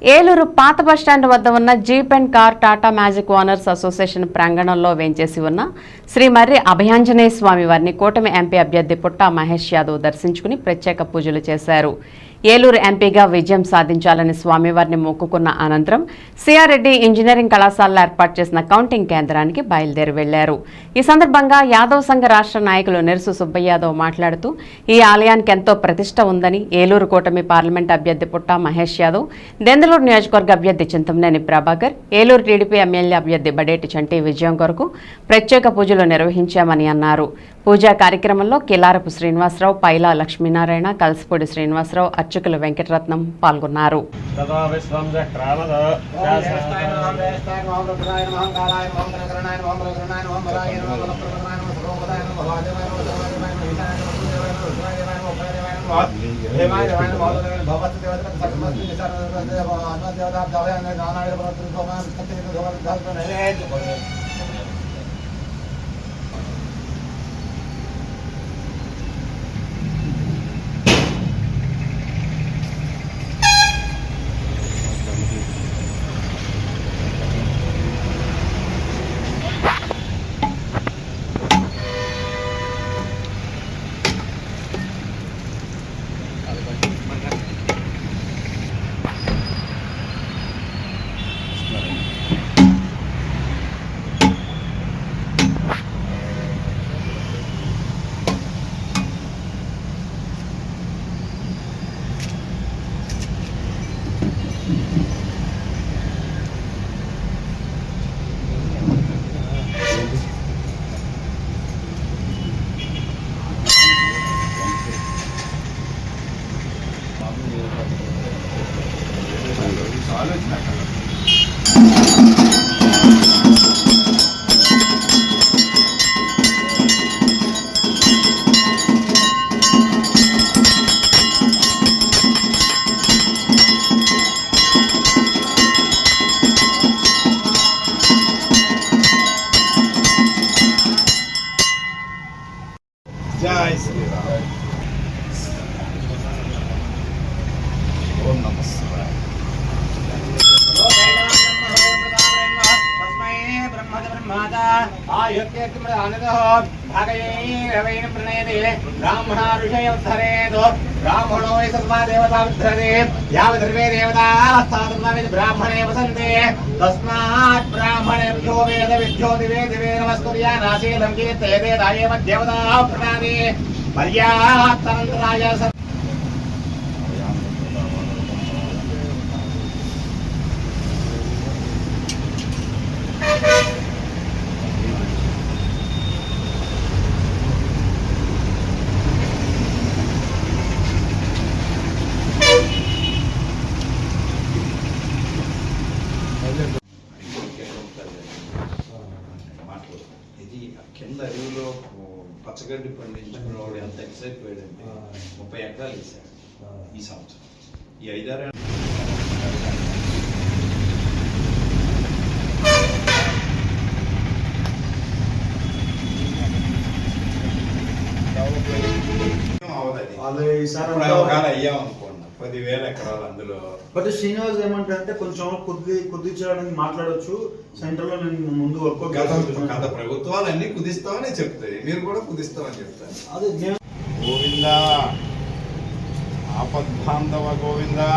ఏలూరు పాత బస్టాండ్ వద్ద ఉన్న jeep and car Tata magic owners association ప్రాంగణంలో వేంచేసి ఉన్న శ్రీ మర్రి అభయాంజనేయ స్వామి వారిని కూటమి ఎంపీ అభ్యర్థి పుట్టా మహేష్ యాదవ్ దర్శించుకుని ప్రత్యేక పూజలు చేశారు. ఏలూరు ఎంపీగా విజయం సాధించాలని స్వామివారిని మొక్కుకున్న అనంతరం సిఆర్రెడ్డి ఇంజనీరింగ్ కళాశాలలో ఏర్పాటు చేసిన కౌంటింగ్ కేంద్రానికి బయలుదేరి వెళ్లారు. ఈ సందర్భంగా యాదవ్ సంఘ రాష్ట్ర నాయకులు నెర్సు సుబ్బయ్య యాదవ్ మాట్లాడుతూ ఈ ఆలయానికి ఎంతో ప్రతిష్ట ఉందని, ఏలూరు కూటమి పార్లమెంట్ అభ్యర్థి పుట్టా మహేష్ యాదవ్, దెందులూరు నియోజకవర్గ అభ్యర్థి చింతమనేని ప్రభాకర్, ఏలూరు టీడీపీ ఎమ్మెల్యే అభ్యర్థి బడేటి చంటి విజయం కొరకు ప్రత్యేక పూజలు నిర్వహించామని అన్నారు. పూజా కార్యక్రమంలో కిలారపు శ్రీనివాసరావు, పైలా లక్ష్మీనారాయణ, కలసపూడి శ్రీనివాసరావు, అర్చకులు వెంకటరత్నం పాల్గొన్నారు. जय श्री राम। ओम नमः शिवाय। ब्राह्मणा ऋषयोद्धरेत् ब्राह्मणो वै सर्वा देवता उद्धरते यावत् सर्वे देवताः ब्राह्मणे वसन्ते तस्मात् ब्राह्मणेभ्यो वेदविद्यो दिवे दिवे नमस्कुर्यानाशीलं कीर्तयते तायेव देवताः प्रणामे पर्याप्तनन्तराय కింద అడవిలో పచ్చగడ్డి పండించుకున్నవాడు ఎంత ఎక్సైట్ పోయాడంటే 30 ఎకరాలు వేసాడు ఈ సంవత్సరం. ఈ 5-6 అయ్యాం అనుకోండి 10,000 ఎకరాలు అందులో. బట్ శ్రీనివాస్ ఏమంటే కొంచెం కుదించడానికి మాట్లాడొచ్చు. సెంటర్ లో నేను ముందు గత ప్రభుత్వాలు అన్ని కుదిస్తామని చెప్తాయి, మీరు కూడా కుదిస్తామని చెప్తారు. అదే గోవిందా ఆపద్బాంధవ గోవిందా.